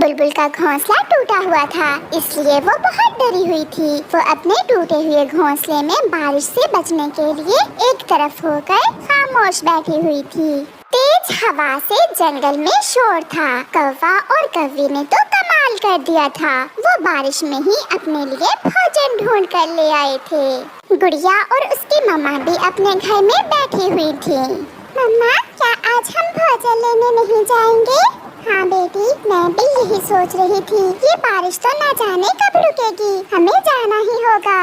बुलबुल का घोंसला टूटा हुआ था, इसलिए वो बहुत डरी हुई थी। वो अपने टूटे हुए घोंसले में बारिश से बचने के लिए एक तरफ होकर खामोश बैठी हुई थी। तेज हवा से जंगल में शोर था। कौवा और कौवी ने तो कमाल कर दिया था। वो बारिश में ही अपने लिए भोजन ढूंढ कर ले आए थे। गुड़िया और उसकी मम्मा भी अपने घर में बैठी हुई थी। मम्मा, क्या आज हम भोजन लेने नहीं जाएंगे? हाँ बेटी, मैं भी यही सोच रही थी। ये बारिश तो न जाने कब रुकेगी, हमें जाना ही होगा।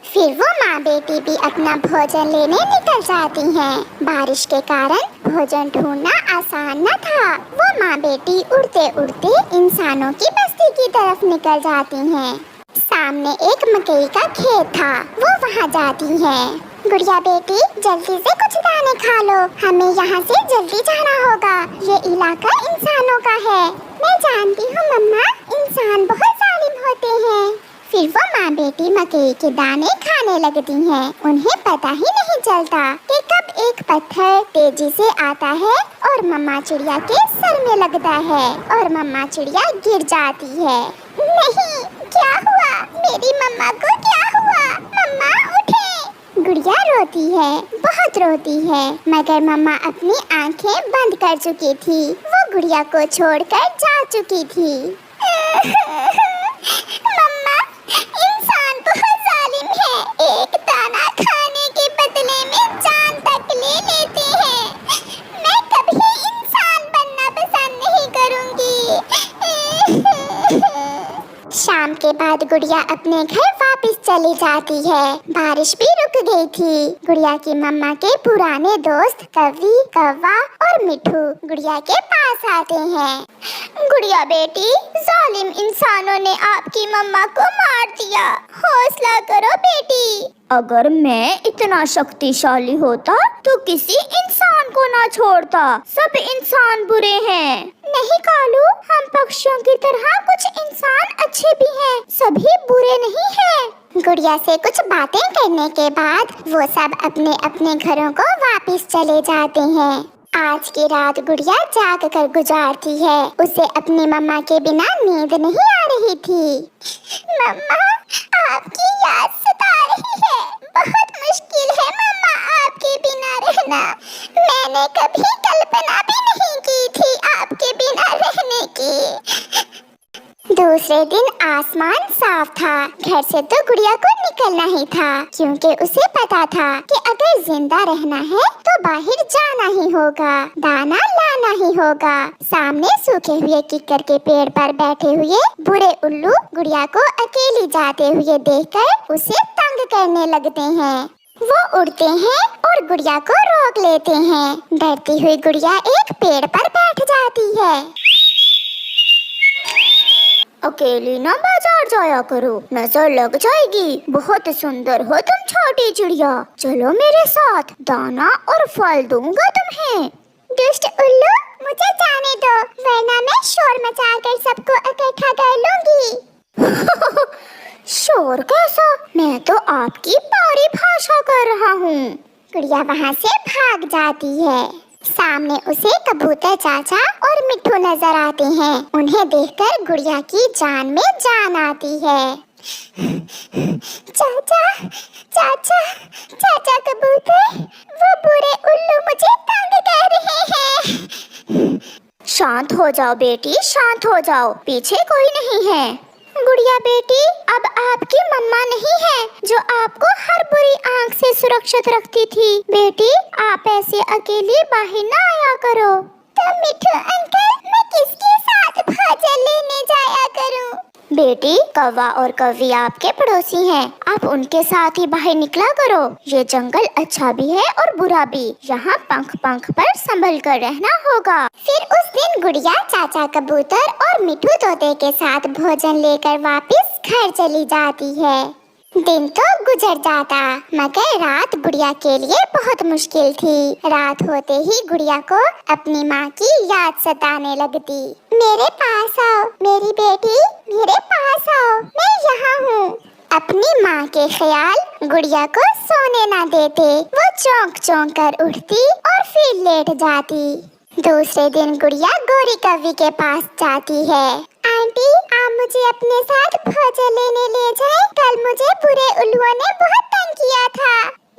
फिर वो माँ बेटी भी अपना भोजन लेने निकल जाती हैं। बारिश के कारण भोजन ढूंढना आसान न था। वो माँ बेटी उड़ते उड़ते इंसानों की बस्ती की तरफ निकल जाती हैं। सामने एक मकई का खेत था। वो वहाँ जाती हैं। गुड़िया बेटी, जल्दी से कुछ दाने खा लो, हमें यहाँ से जल्दी जाना होगा। ये इलाका इंसानों का है। मैं जानती हूँ मम्मा, इंसान बहुत जालिम होते हैं। फिर वो माँ बेटी मकई के दाने खाने लगती हैं। उन्हें पता ही नहीं चलता कि कब एक पत्थर तेजी से आता है और मम्मा चिड़िया के सर में लगता है और मम्मा चिड़िया गिर जाती है। नहीं, क्या हुआ? मेरी मम्मा को क्या हुआ? मम्मा उठे। गुड़िया रोती है, बहुत रोती है, मगर मम्मा अपनी आंखें बंद कर चुकी थी। वो गुड़िया को छोड़कर जा चुकी थी। मम्मा, इंसान बहुत जालिम है। एक दाना खाने के बदले में जान तक ले लेते हैं। मैं कभी इंसान बनना पसंद नहीं करूँगी। शाम के बाद गुड़िया अपने घर वापस चली जाती है। बारिश भी रुक गई थी। गुड़िया की मम्मा के पुराने दोस्त कौवी, कौवा और मिठू गुड़िया के पास आते हैं। गुड़िया बेटी, जालिम इंसानों ने आपकी मम्मा को मार दिया। हौसला करो बेटी। अगर मैं इतना शक्तिशाली होता तो किसी इंसान को ना छोड़ता। सब इंसान बुरे हैं। नहीं कालू, हम पक्षियों की तरह कुछ इंसान अच्छे भी हैं। सभी बुरे नहीं हैं। गुड़िया से कुछ बातें करने के बाद वो सब अपने अपने घरों को वापस चले जाते हैं। आज की रात गुड़िया जाग कर गुजारती है। उसे अपनी मम्मा के बिना नींद नहीं आ रही थी। मम्मा, आपकी याद सता रही है। बहुत मुश्किल है मम्मा आपके बिना रहना। मैंने कभी कल्पना भी नहीं की थी आपके बिना रहने की। दूसरे दिन आसमान साफ था। घर से तो गुड़िया को निकलना ही था, क्योंकि उसे पता था कि अगर जिंदा रहना है तो बाहर जाना ही होगा, दाना लाना ही होगा। सामने सूखे हुए किक्कर के पेड़ पर बैठे हुए बुरे उल्लू गुड़िया को अकेली जाते हुए देखकर उसे तंग करने लगते हैं। वो उड़ते हैं और गुड़िया को रोक लेते हैं। डरती हुई गुड़िया एक पेड़ पर बैठ जाती है। अकेली ना बाजार जाया करो, नजर लग जाएगी। बहुत सुंदर हो तुम छोटी चिड़िया। चलो मेरे साथ, दाना और फल दूंगा तुम्हें। दुष्ट उल्लू, मुझे जाने दो, वरना मैं शोर मचाकर सबको इकट्ठा कर लूंगी। शोर कैसा? मैं तो आपकी परिभाषा कर रहा हूँ। गुड़िया वहाँ से भाग जाती है। सामने उसे कबूतर चाचा और मिट्ठू नजर आते हैं। उन्हें देखकर गुड़िया की जान में जान आती है। चाचा, चाचा, चाचा कबूतर, वो बुरे उल्लू मुझे तंग कर रहे हैं। शांत हो जाओ बेटी, शांत हो जाओ, पीछे कोई नहीं है। गुड़िया बेटी, अब आपकी मम्मा नहीं है जो आपको हर बुरी आंख से सुरक्षित रखती थी। बेटी, आप ऐसे अकेली बाहर ना आया करो। तो मिठू अंकल, मैं किसके साथ भोजन लेने जाया करूं? बेटी, कौवा और कौवी आपके पड़ोसी हैं। आप उनके साथ ही बाहर निकला करो। ये जंगल अच्छा भी है और बुरा भी। यहाँ पंख पंख पर संभल कर रहना होगा। फिर उस दिन गुड़िया चाचा कबूतर और मिठू तोते के साथ भोजन लेकर वापस घर चली जाती है। दिन तो गुजर जाता, मगर रात गुड़िया के लिए बहुत मुश्किल थी। रात होते ही गुड़िया को अपनी माँ की याद सताने लगती। मेरे पास आओ मेरी बेटी, मेरे पास आओ, मैं यहाँ हूँ। अपनी माँ के ख्याल गुड़िया को सोने ना देते। वो चौंक चौंक कर उठती और फिर लेट जाती। दूसरे दिन गुड़िया गोरी कौवी के पास जाती है। आंटी मुझे अपने साथ भोजन लेने ले जाए। कल मुझे बुरे उल्लुओं ने बहुत तंग किया था।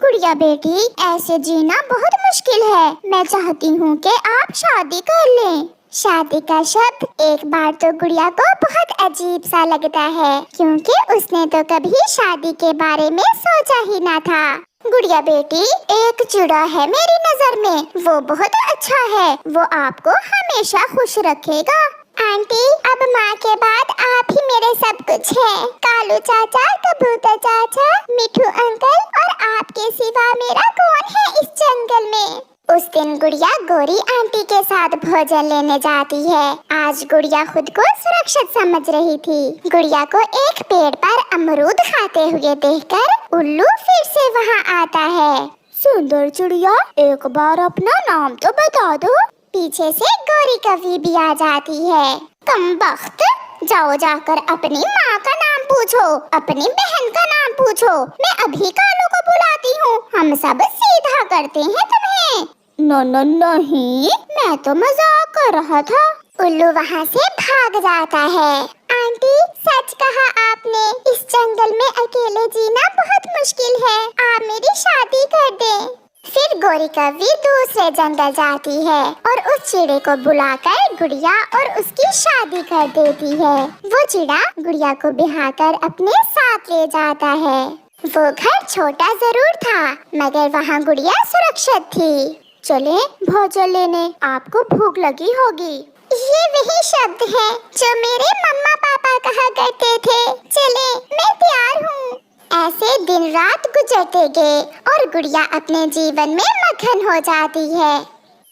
गुड़िया बेटी, ऐसे जीना बहुत मुश्किल है। मैं चाहती हूँ कि आप शादी कर लें। शादी का शब्द एक बार तो गुड़िया को बहुत अजीब सा लगता है, क्योंकि उसने तो कभी शादी के बारे में सोचा ही ना था। गुड़िया बेटी, एक चिड़ा है मेरी नजर में, वो बहुत अच्छा है। वो आपको हमेशा खुश रखेगा। आंटी, अब माँ के बाद आप ही मेरे सब कुछ है। कालू चाचा, कबूतर चाचा, मिठू अंकल और आपके सिवा मेरा कौन है इस जंगल में। उस दिन गुड़िया गौरी आंटी के साथ भोजन लेने जाती है। आज गुड़िया खुद को सुरक्षित समझ रही थी। गुड़िया को एक पेड़ पर अमरूद खाते हुए देखकर उल्लू फिर से वहाँ आता है। सुंदर चिड़िया, एक बार अपना नाम तो बता दो। पीछे से गौरी कवि भी आ जाती है। कमबख्त, जाओ जाकर अपनी माँ का नाम पूछो, अपनी बहन का नाम पूछो। मैं अभी कालू को बुलाती हूँ, हम सब सीधा करते हैं तुम्हें। नहीं, मैं तो मजाक कर रहा था। उल्लू वहाँ से भाग जाता है। आंटी, सच कहा आपने, इस जंगल में अकेले जीना बहुत मुश्किल है। आप मेरी शादी कर दें। फिर गौरी कवि दूसरे जंगल जाती है और उस चिड़े को बुलाकर गुड़िया और उसकी शादी कर देती है। वो चिड़ा गुड़िया को बिहाकर अपने साथ ले जाता है। वो घर छोटा जरूर था, मगर वहाँ गुड़िया सुरक्षित थी। चले भोजन लेने, आपको भूख लगी होगी। ये वही शब्द है जो मेरे मम्मा पापा कहा करते थे। चले, मैं तैयार हूँ। ऐसे दिन रात गुजरते गए और गुड़िया अपने जीवन में मगन हो जाती है।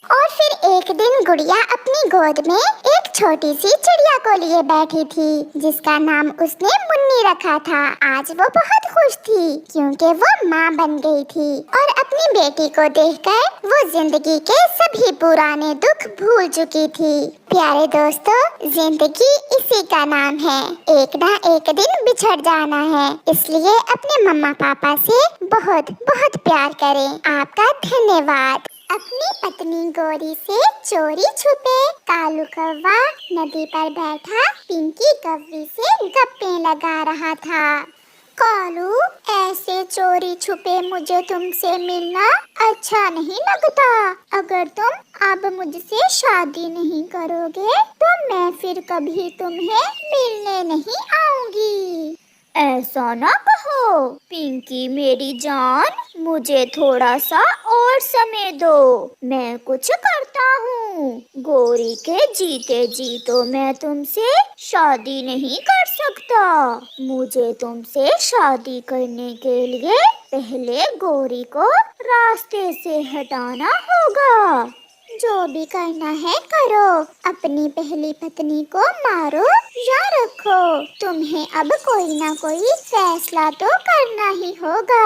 और फिर एक दिन गुड़िया अपनी गोद में एक छोटी सी चिड़िया को लिए बैठी थी, जिसका नाम उसने मुन्नी रखा था। आज वो बहुत खुश थी, क्योंकि वो माँ बन गई थी और अपनी बेटी को देखकर वो जिंदगी के सभी पुराने दुख भूल चुकी थी। प्यारे दोस्तों, जिंदगी इसी का नाम है, एक ना एक दिन बिछड़ जाना है। इसलिए अपने मम्मा पापा से बहुत बहुत प्यार करें। आपका धन्यवाद। अपनी पत्नी गौरी से चोरी छुपे कालू कौवा नदी पर बैठा पिंकी कौवी से गप्पे लगा रहा था। कालू, ऐसे चोरी छुपे मुझे तुमसे मिलना अच्छा नहीं लगता। अगर तुम अब मुझसे शादी नहीं करोगे तो मैं फिर कभी तुम्हें मिलने नहीं आऊंगी। ऐसा ना कहो पिंकी मेरी जान, मुझे थोड़ा सा और समय दो, मैं कुछ करता हूँ। गौरी के जीते जी तो मैं तुमसे शादी नहीं कर सकता। मुझे तुमसे शादी करने के लिए पहले गौरी को रास्ते से हटाना होगा। जो भी करना है करो, अपनी पहली पत्नी को मारो या रखो, तुम्हें अब कोई ना कोई फैसला तो करना ही होगा।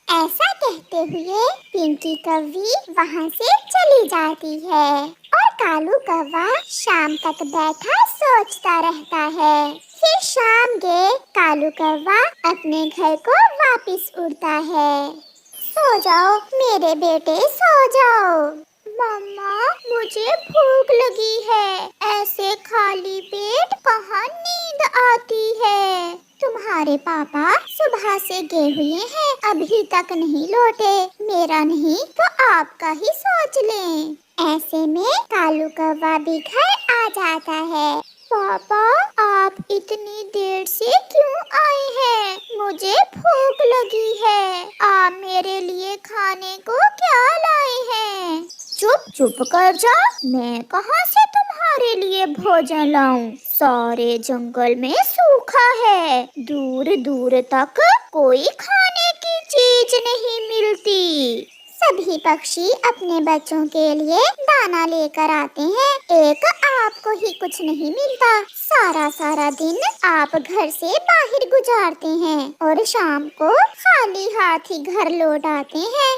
ऐसा कहते हुए पिंकी कौवी वहाँ से चली जाती है और कालू कौवा शाम तक बैठा सोचता रहता है। फिर शाम गए कालू कौवा अपने घर को वापस उड़ता है। सो जाओ मेरे बेटे, सो जाओ। मम्मा, मुझे भूख लगी है, ऐसे खाली पेट कहाँ नींद आती है। तुम्हारे पापा सुबह से गए हुए हैं, अभी तक नहीं लौटे। मेरा नहीं तो आपका ही सोच लें। ऐसे में कालू कौवा भी घर आ जाता है। पापा, आप इतनी देर से क्यों आए हैं? मुझे भूख लगी है। आप मेरे लिए खाने को क्या लाए हैं? चुप कर जा, मैं कहाँ से तुम्हारे लिए भोजन लाऊं? सारे जंगल में सूखा है, दूर दूर तक कोई खाने की चीज नहीं मिलती। सभी पक्षी अपने बच्चों के लिए दाना लेकर आते हैं, एक आपको ही कुछ नहीं मिलता। सारा दिन आप घर से बाहर गुजारते हैं और शाम को खाली हाथ ही घर लौट आते हैं।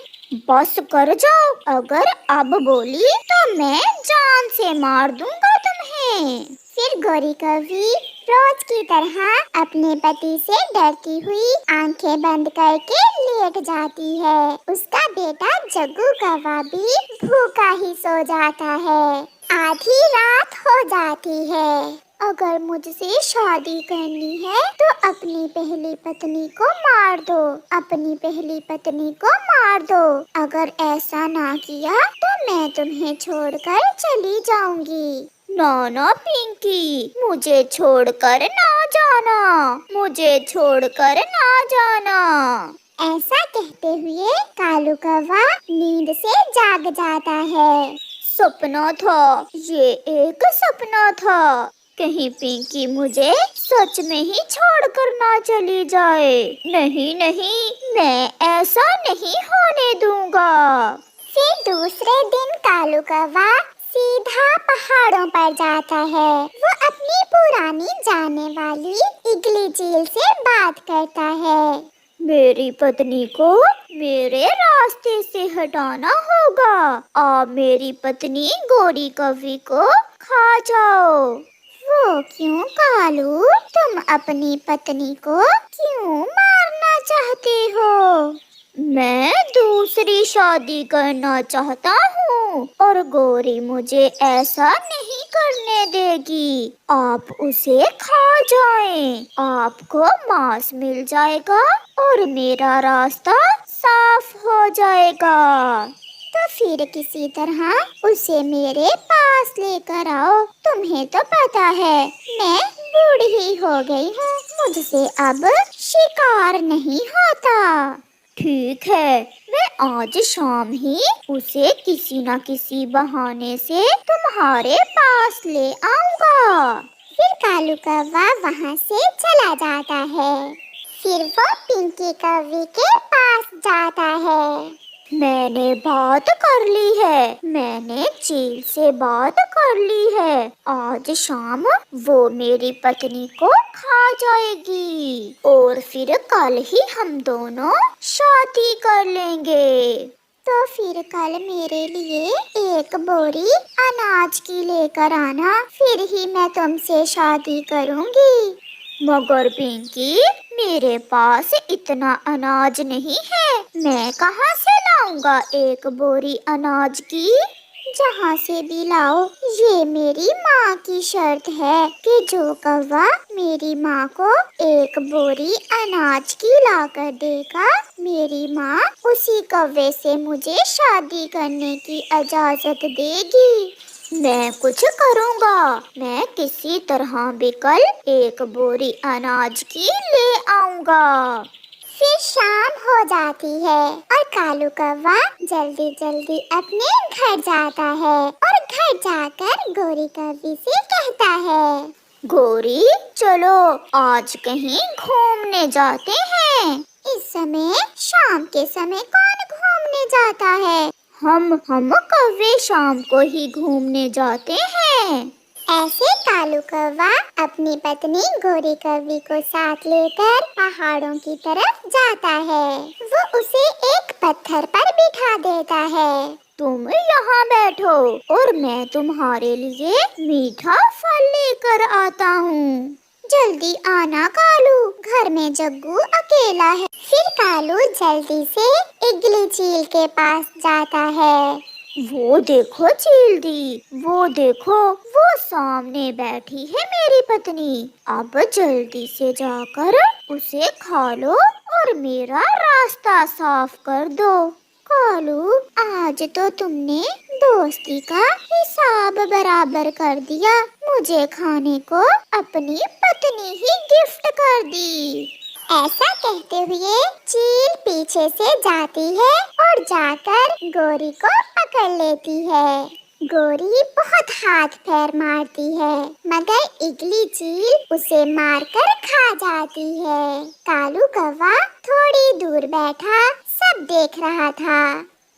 बस कर जाओ, अगर अब बोली तो मैं जान से मार दूंगा तुम्हें। फिर गौरी कौवी रोज की तरह अपने पति से डरती हुई आंखें बंद करके लेट जाती है। उसका बेटा जग्गू कौवा भी भूखा ही सो जाता है। आधी रात हो जाती है। अगर मुझसे शादी करनी है तो अपनी पहली पत्नी को मार दो, अपनी पहली पत्नी को मार दो। अगर ऐसा ना किया तो मैं तुम्हें छोड़कर चली जाऊंगी। ना ना पिंकी, मुझे छोड़कर ना जाना, मुझे छोड़कर ना जाना। ऐसा कहते हुए कालू कौवा नींद से जाग जाता है। सपना था, ये एक सपना था। कहीं पिंकी मुझे सच में ही छोड़कर ना चली जाए। नहीं नहीं, मैं ऐसा नहीं होने दूंगा। फिर दूसरे दिन कालू कौवा सीधा पहाड़ों पर जाता है। वो अपनी पुरानी जाने वाली इगली चील से बात करता है। मेरी पत्नी को मेरे रास्ते से हटाना होगा। आप मेरी पत्नी गोरी कौवी को खा जाओ। वो क्यों कालू, तुम अपनी पत्नी को क्यों मारना चाहते हो? मैं दूसरी शादी करना चाहता हूँ और गोरी मुझे ऐसा नहीं करने देगी। आप उसे खा जाएं, आपको मांस मिल जाएगा और मेरा रास्ता साफ हो जाएगा। तो फिर किसी तरह उसे मेरे पास लेकर आओ। तुम्हें तो पता है मैं बूढ़ी हो गई हूँ, मुझसे अब शिकार नहीं होता। ठीक है, मैं आज शाम ही उसे किसी न किसी बहाने से तुम्हारे पास ले आऊंगा। फिर कालू कौवा वहाँ से चला जाता है। फिर वो पिंकी कौवी के पास जाता है। मैंने बात कर ली है, मैंने चील से बात कर ली है। आज शाम वो मेरी पत्नी को खा जाएगी और फिर कल ही हम दोनों शादी कर लेंगे। तो फिर कल मेरे लिए एक बोरी अनाज की लेकर आना, फिर ही मैं तुमसे शादी करूंगी। मगर पिंकी, मेरे पास इतना अनाज नहीं है, मैं कहाँ से लाऊंगा एक बोरी अनाज की? जहाँ से भी लाओ, ये मेरी माँ की शर्त है कि जो कौवा मेरी माँ को एक बोरी अनाज की लाकर देगा, मेरी माँ उसी कौवे से मुझे शादी करने की इजाजत देगी। मैं कुछ करूँगा, मैं किसी तरह भी कल एक बोरी अनाज की ले आऊँगा। फिर शाम हो जाती है और कालू कौवा जल्दी जल्दी अपने घर जाता है और घर जाकर गोरी कौवी से कहता है, गोरी चलो आज कहीं घूमने जाते हैं। इस समय शाम के समय कौन घूमने जाता है? हम कौवे शाम को ही घूमने जाते हैं। ऐसे कालू कौवा अपनी पत्नी गोरी कौवी को साथ लेकर पहाड़ों की तरफ जाता है। वो उसे एक पत्थर पर बिठा देता है। तुम यहाँ बैठो और मैं तुम्हारे लिए मीठा फल लेकर आता हूँ। जल्दी आना कालू, घर में जग्गू अकेला है। फिर कालू जल्दी से इगली चील के पास जाता है। वो देखो चील दी, वो देखो, वो सामने बैठी है मेरी पत्नी। अब जल्दी से जाकर उसे खा लो और मेरा रास्ता साफ कर दो। कालू, आज तो तुमने दोस्ती का हिसाब बराबर कर दिया। मुझे खाने को अपनी पत्नी ही गिफ्ट कर दी। ऐसा कहते हुए चील पीछे से जाती है और जाकर गोरी को पकड़ लेती है। गोरी बहुत हाथ पैर मारती है, मगर इगली चील उसे मारकर खा जाती है। कालू कौवा थोड़ी दूर बैठा सब देख रहा था।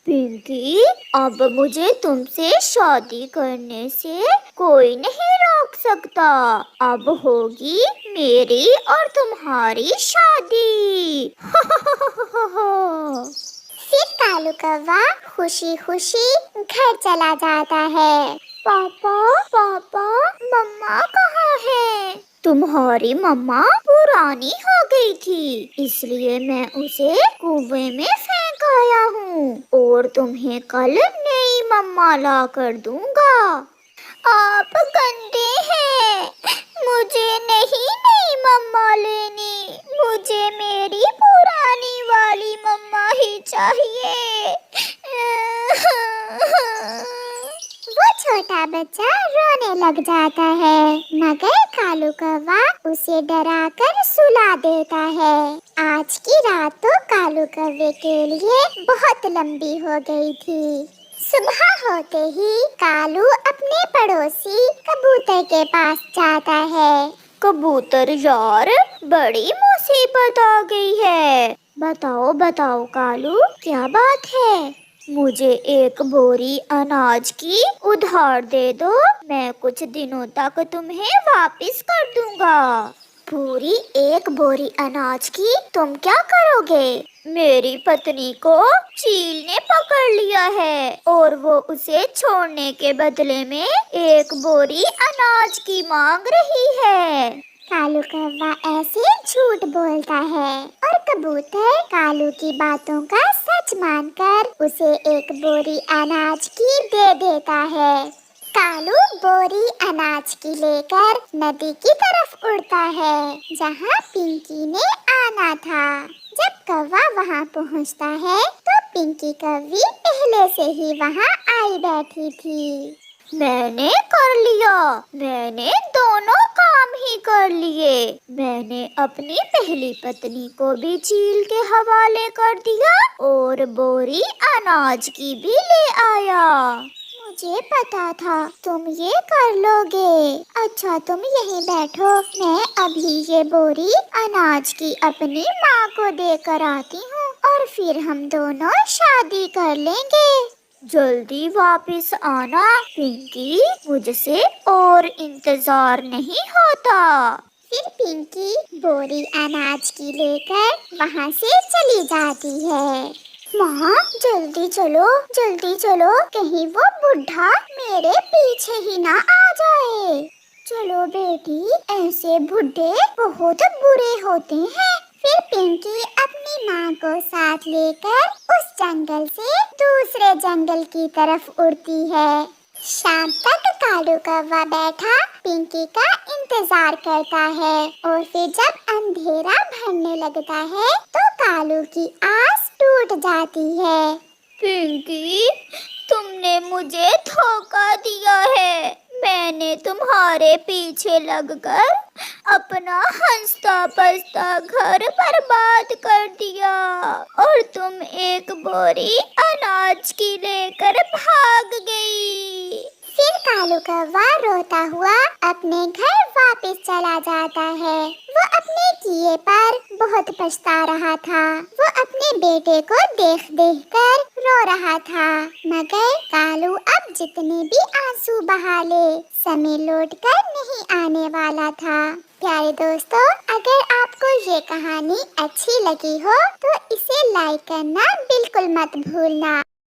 पिंकी, अब मुझे तुमसे शादी करने से कोई नहीं रोक सकता। अब होगी मेरी और तुम्हारी शादी। फिर कालू कौवा खुशी खुशी घर चला जाता है। पापा, पापा, मम्मा कहाँ है? तुम्हारी मम्मा पुरानी हो गई थी, इसलिए मैं उसे कुएं में फेंक आया हूँ और तुम्हें कल नई मम्मा ला कर दूंगा। आप गंदे हैं। मुझे नहीं नई मम्मा लेनी, मुझे मेरी पुरानी वाली मम्मा ही चाहिए। वो छोटा बच्चा रोने लग जाता है, मगर कालू कौवा उसे डराकर सुला देता है। आज की रात तो कालू कौवे के लिए बहुत लंबी हो गई थी। सुबह होते ही कालू अपने पड़ोसी कबूतर के पास जाता है। कबूतर यार, बड़ी मुसीबत आ गई है। बताओ बताओ कालू, क्या बात है? मुझे एक बोरी अनाज की उधार दे दो, मैं कुछ दिनों तक तुम्हें वापस कर दूंगा। पूरी एक बोरी अनाज की तुम क्या करोगे? मेरी पत्नी को चील ने पकड़ लिया है और वो उसे छोड़ने के बदले में एक बोरी अनाज की मांग रही है। कालू कौवा ऐसे झूठ बोलता है और कबूतर कालू की बातों का सच मानकर उसे एक बोरी अनाज की दे देता है। कालू बोरी अनाज की लेकर नदी की तरफ उड़ता है, जहाँ पिंकी ने आना था। जब कौवा वहाँ पहुँचता है तो पिंकी कौवी पहले से ही वहाँ आई बैठी थी। मैंने कर लिया, मैंने दोनों काम ही कर लिए। मैंने अपनी पहली पत्नी को भी चील के हवाले कर दिया और बोरी अनाज की भी ले आया। मुझे पता था तुम ये कर लोगे। अच्छा तुम यहीं बैठो, मैं अभी ये बोरी अनाज की अपनी माँ को देकर आती हूँ और फिर हम दोनों शादी कर लेंगे। जल्दी वापस आना पिंकी, मुझसे और इंतजार नहीं होता। फिर पिंकी बोरी अनाज की लेकर वहाँ से चली जाती है। माँ जल्दी चलो, कहीं वो बुढ़ा मेरे पीछे ही ना आ जाए। चलो बेटी, ऐसे बुढ़े बहुत बुरे होते हैं। फिर पिंकी अपनी माँ को साथ लेकर उस जंगल से दूसरे जंगल की तरफ उड़ती है। शाम तक कालू कौवा बैठा पिंकी का इंतजार करता है और फिर जब अंधेरा भरने लगता है तो कालू की आस टूट जाती है। पिंकी, तुमने मुझे धोखा दिया है। मैंने तुम्हारे पीछे लगकर अपना हंसता बसता घर बर्बाद कर दिया और तुम एक बोरी अनाज की लेकर भाग गई। फिर कालू कौवा रोता हुआ अपने घर वापस चला जाता है। वो अपने किए पर बहुत पछता रहा था। वो अपने बेटे को देख देख कर रो रहा था, मगर कालू अब जितने भी आंसू बहा ले, समय लौट कर नहीं आने वाला था। प्यारे दोस्तों, अगर आपको ये कहानी अच्छी लगी हो तो इसे लाइक करना बिल्कुल मत भूलना।